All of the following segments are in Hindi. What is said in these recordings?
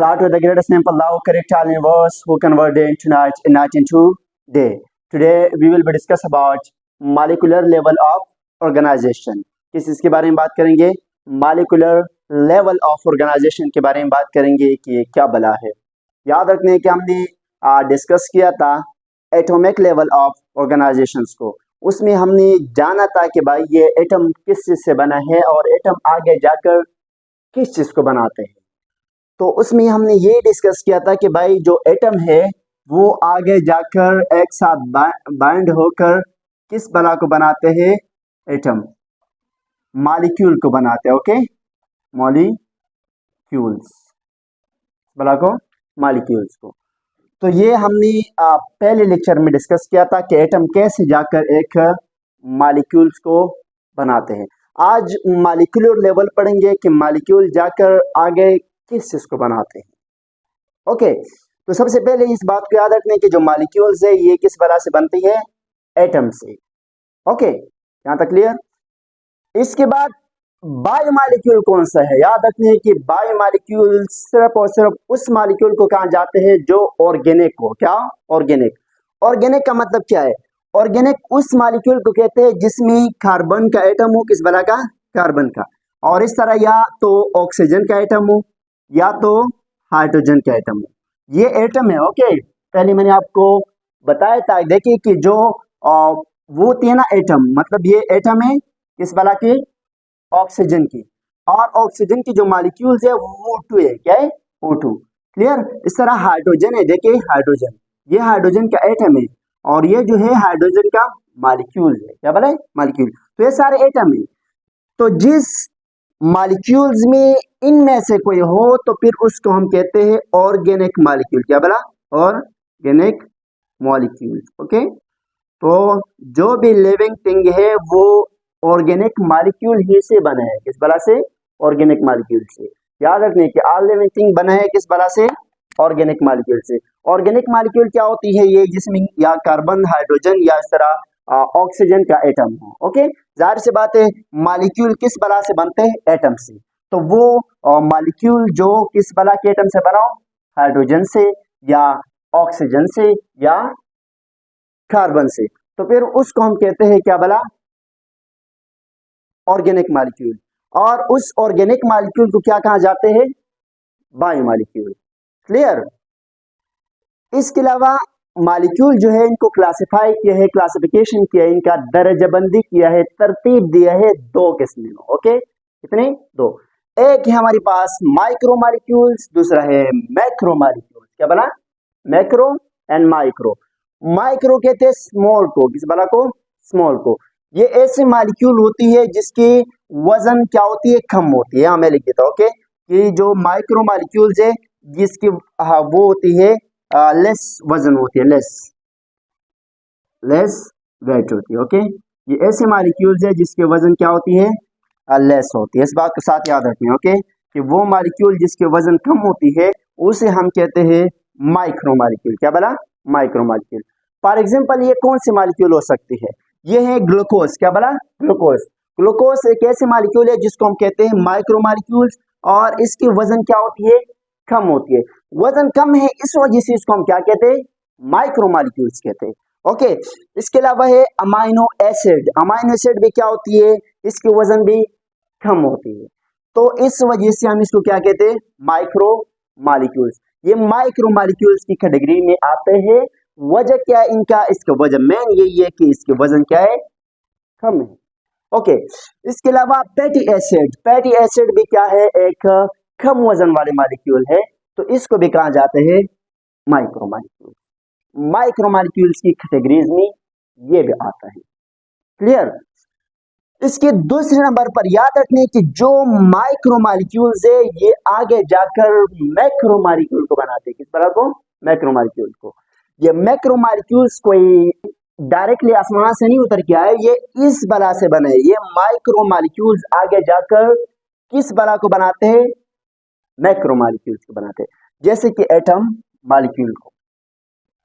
Start with the greatest name for Allah, correct all universe, who convert day into night and night into day. Today we will be discuss about molecular level of organization. किस इसके बारे में बात करेंगे? Molecular level of organization के बारे में बात करेंगे कि ये क्या बला है। याद रखने कि हमने डिस्कस किया था एटॉमिक लेवल ऑफ ऑर्गेनाइजेशंस को। उसमें हमने जाना था कि भाई ये एटम किस चीज़ से बना है और एटम आगे जाकर किस चीज़ को बनाते हैं। तो उसमें हमने ये डिस्कस किया था कि भाई जो एटम है वो आगे जाकर एक साथ बाइंड होकर किस बला को बनाते हैं? एटम मॉलिक्यूल को बनाते हैं। ओके, मॉलिक्यूल्स, बला को मॉलिक्यूल्स को। तो ये हमने पहले लेक्चर में डिस्कस किया था कि एटम कैसे जाकर एक मॉलिक्यूल्स को बनाते हैं। आज मॉलिक्यूलर लेवल पढ़ेंगे कि मॉलिक्यूल जाकर आगे किस चीज को बनाते हैं। ओके, तो सबसे पहले इस बात को याद रखने कि जो मॉलिक्यूल्स है ये किस बला से बनती है? एटम से। ओके, यहाँ तक क्लियर। इसके बाद बायोमॉलिक्यूल कौन सा है? याद रखने कि बायोमॉलिक्यूल सिर्फ और सिर्फ उस मॉलिक्यूल को कहा जाते हैं जो ऑर्गेनिक हो। क्या? ऑर्गेनिक। ऑर्गेनिक का मतलब क्या है? ऑर्गेनिक उस मॉलिक्यूल को कहते हैं जिसमें कार्बन का एटम हो। किस बला का? कार्बन का। और इस तरह या तो ऑक्सीजन का एटम हो या तो हाइड्रोजन का एटम हो। ये एटम है। ओके, पहले मैंने आपको बताया था। देखिए कि जो वो होती है ना एटम, मतलब ये एटम है किस बला की? ऑक्सीजन की। और ऑक्सीजन की जो मॉलिक्यूल्स है वो O2 है। क्या है? O2। क्लियर। इस तरह हाइड्रोजन है। देखिए हाइड्रोजन, ये हाइड्रोजन का एटम है और ये जो है हाइड्रोजन का मॉलिक्यूल है। क्या बोला? मॉलिक्यूल। तो ये सारे एटम है। तो जिस मॉलिक्यूल्स में इनमें से कोई हो तो फिर उसको हम कहते हैं ऑर्गेनिक मॉलिक्यूल। क्या बोला? Organic molecules. ओके, तो जो भी लिविंग थिंग है वो ऑर्गेनिक मॉलिक्यूल ही से बना है। किस बला से? ऑर्गेनिक मॉलिक्यूल से। याद रखने कि ऑल लिविंग थिंग बना है किस बला से? ऑर्गेनिक मॉलिक्यूल से। ऑर्गेनिक मॉलिक्यूल क्या होती है? ये जिसमें या कार्बन, हाइड्रोजन या इस तरह ऑक्सीजन का एटम हो। ओके, जाहिर सी बात है मॉलिक्यूल किस बला से बनते हैं? एटम से। तो वो मॉलिक्यूल जो किस बला के एटम से बना हो? हाइड्रोजन से या ऑक्सीजन से या कार्बन से, तो फिर उसको हम कहते हैं क्या बला? Organic molecule. और उस ऑर्गेनिक मॉलिक्यूल को क्या कहा जाते हैं? बायोमॉलिक्यूल। क्लियर। इसके अलावा मॉलिक्यूल जो है इनको क्लासिफाई किया है, क्लासिफिकेशन किया है, इनका दर्जाबंदी किया है, तरतीब दिया है दो किस्म में। ओके, कितने? दो। एक है हमारे पास माइक्रो मॉलिक्यूल्स, दूसरा है मैक्रो मॉलिक्यूल्स। क्या बना? Macro and micro. माइक्रो कहते हैं स्मॉल को। किस बला को? स्मॉल को। ये ऐसे मॉलिक्यूल होती है जिसकी वजन क्या होती है? कम होती है। मैं लिख देता हूं। ओके, ये जो माइक्रो मॉलिक्यूल्स है जिसकी वो होती है लेस वजन होती है, लेस वेट होती है। ओके, ये ऐसे मॉलिक्यूल्स है जिसके वजन क्या होती है? लेस होती है। इस बात के साथ याद रखना है। ओके, कि वो मॉलिक्यूल जिसके वजन कम होती है उसे हम कहते हैं माइक्रो मॉलिक्यूल। क्या बोला? Micro molecule. फॉर एग्जांपल ये कौन सी मॉलिक्यूल हो सकती है? ये है ग्लूकोज। क्या बोला? ग्लूकोज। ग्लूकोज एक ऐसे मॉलिक्यूल है जिसको हम कहते हैं माइक्रो मॉलिक्यूल्स और इसकी वजन क्या होती है? कम होती है। वजन कम है इस वजह से इसको हम क्या कहते हैं? माइक्रो मॉलिक्यूल्स कहते हैं। ओके, इसके अलावा है अमाइनो एसिड। अमाइनो एसिड भी क्या होती है? इसकी वजन भी कम होती है। तो इस वजह से हम इसको क्या कहते हैं? Micro molecules. ये माइक्रो मॉलिक्यूल्स की कैटेगरी में आते हैं। वजह क्या है इनका? इसका वजह मेन यही है कि इसके वजन क्या है? कम है। ओके, इसके अलावा फैटी एसिड। फैटी एसिड भी क्या है? एक कम वजन वाले मॉलिक्यूल है। तो इसको भी कहा जाते हैं माइक्रो मॉलिक्यूल। माइक्रो मॉलिक्यूल्स की कैटेगरीज में ये भी आता है। क्लियर। इसके दूसरे नंबर पर याद रखने कि जो माइक्रो मॉलिक्यूल्स है ये आगे जाकर मैक्रो मॉलिक्यूल को बनाते हैं। किस तरह को? मैक्रो मॉलिक्यूल को। ये मैक्रो मॉलिक्यूल्स कोई डायरेक्टली आसमान से नहीं उतर के आए, ये इस बला से बने। ये माइक्रो मॉलिक्यूल्स आगे जाकर किस बला को बनाते हैं? मैक्रो मॉलिक्यूल्स को बनाते हैं। जैसे कि एटम मॉलिक्यूल को।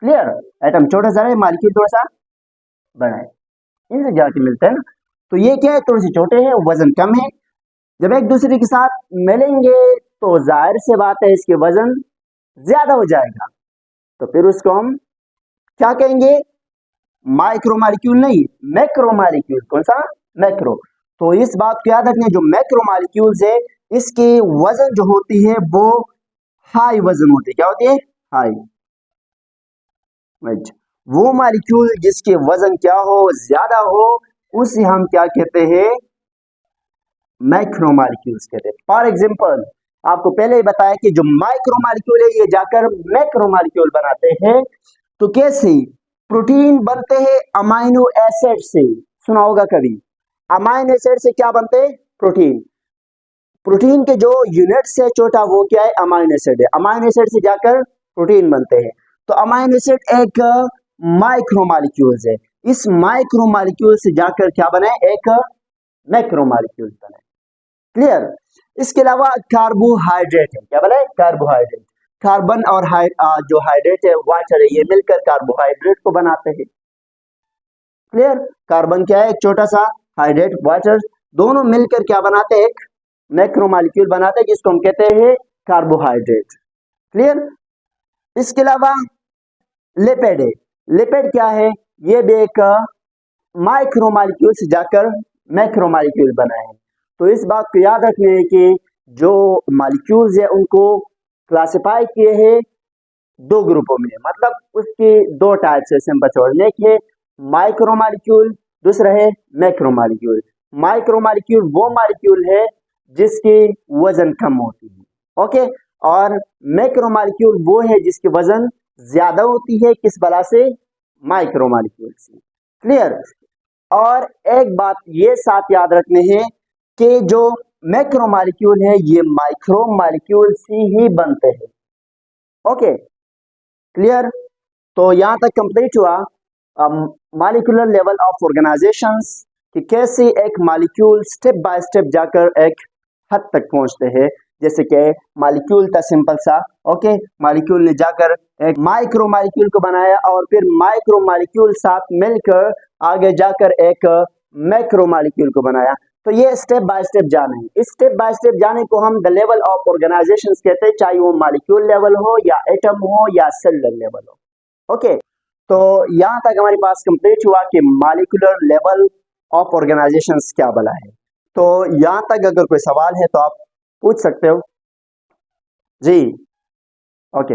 क्लियर। एटम छोटा सा है, मॉलिक्यूल थोड़ा सा बड़ा है, इनसे जाके मिलते हैं ना। तो ये क्या है? थोड़े से छोटे हैं, वजन कम है। जब एक दूसरे के साथ मिलेंगे तो जाहिर से बात है इसके वजन ज्यादा हो जाएगा, तो फिर उसको हम क्या कहेंगे, माइक्रोमोलिक्यूल नहीं, मैक्रोमोलिक्यूल। कौन सा, मैक्रो। तो इस बात को याद रखना, जो मैक्रोमोलिक्यूल्स है इसके वजन जो होती है वो हाई वजन होती है। क्या होती है, हाई। राइट, वो मॉलिक्यूल जिसके वजन क्या हो, ज्यादा हो, उसे हम क्या कहते हैं, मैक्रोमोलिक्यूल्स कहते हैं। फॉर एग्जांपल आपको पहले ही बताया कि जो माइक्रोमोलिक्यूल है ये जाकर मैक्रोमोलिक्यूल बनाते हैं। तो कैसे प्रोटीन बनते हैं, अमाइनो एसिड से, सुना होगा कभी, अमाइनो एसिड से क्या बनते हैं, प्रोटीन। प्रोटीन के जो यूनिट्स है छोटा, वो क्या है, अमाइनो एसिड है। अमाइनो एसिड से जाकर प्रोटीन बनते हैं। तो अमाइनो एसिड एक माइक्रोमोलिक्यूल्स है। इस माइक्रोमोलिक्यूल से जाकर क्या बने, एक मैक्रोमोलिक्यूल्स बने। क्लियर। इसके अलावा कार्बोहाइड्रेट है, क्या बने, कार्बोहाइड्रेट। कार्बन और जो हाइड्रेट है, वाटर है, ये मिलकर कार्बोहाइड्रेट को बनाते हैं। क्लियर। कार्बन क्या है, एक छोटा सा, हाइड्रेट वाटर, दोनों मिलकर क्या बनाते हैं, एक मैक्रोमोलिक्यूल बनाते हैं जिसको हम कहते हैं कार्बोहाइड्रेट। क्लियर। इसके अलावा लिपिड है। लिपिड क्या है, ये भी एक माइक्रोमोलिक्यूल से जाकर मैक्रोमोलिक्यूल बना है। तो इस बात को याद रखने है कि जो मॉलिक्यूल्स है उनको क्लासिफाई किए हैं दो ग्रुपों में, मतलब उसकी दो टाइप्स है सिंपल से वर्ड। एक है माइक्रोमोलिक्यूल, दूसरा है मैक्रोमोलिक्यूल। माइक्रोमोलिक्यूल वो मॉलिक्यूल है जिसकी वजन कम होती है, ओके। और मैक्रोमोलिक्यूल वो है जिसकी वजन ज्यादा होती है, किस बला से, माइक्रोमोलिक्यूल से। क्लियर। और एक बात ये साथ याद रखने हैं कि जो मैक्रोमोलिक्यूल है ये माइक्रोमोलिक्यूल से ही बनते हैं, ओके। क्लियर। तो यहां तक कंप्लीट हुआ मॉलिक्यूलर लेवल ऑफ ऑर्गेनाइजेशंस, कि कैसे एक मॉलिक्यूल स्टेप बाय स्टेप जाकर एक हद तक पहुंचते हैं। जैसे कि मॉलिक्यूल था सिंपल सा, ओके, मॉलिक्यूल ने जाकर एक माइक्रो मॉलिक्यूल को बनाया और फिर माइक्रो मॉलिक्यूल साथ मिलकर आगे जाकर एक मैक्रो मॉलिक्यूल को बनाया। तो ये स्टेप बाय स्टेप जाना है। इस स्टेप बाय स्टेप जाने को हम द लेवल ऑफ ऑर्गेनाइजेशन कहते हैं, चाहे वो मॉलिक्यूल लेवल हो या एटम हो या सेलुलर लेवल हो, ओके। तो यहां तक हमारे पास कंप्लीट हुआ कि मॉलिक्यूलर लेवल ऑफ ऑर्गेनाइजेशंस क्या बला है। तो यहां तक अगर कोई सवाल है तो आप पूछ सकते हो जी, ओके।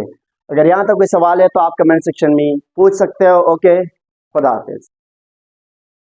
अगर यहां तक कोई सवाल है तो आप कमेंट सेक्शन में पूछ सकते हो, ओके। खुदा हाफिज।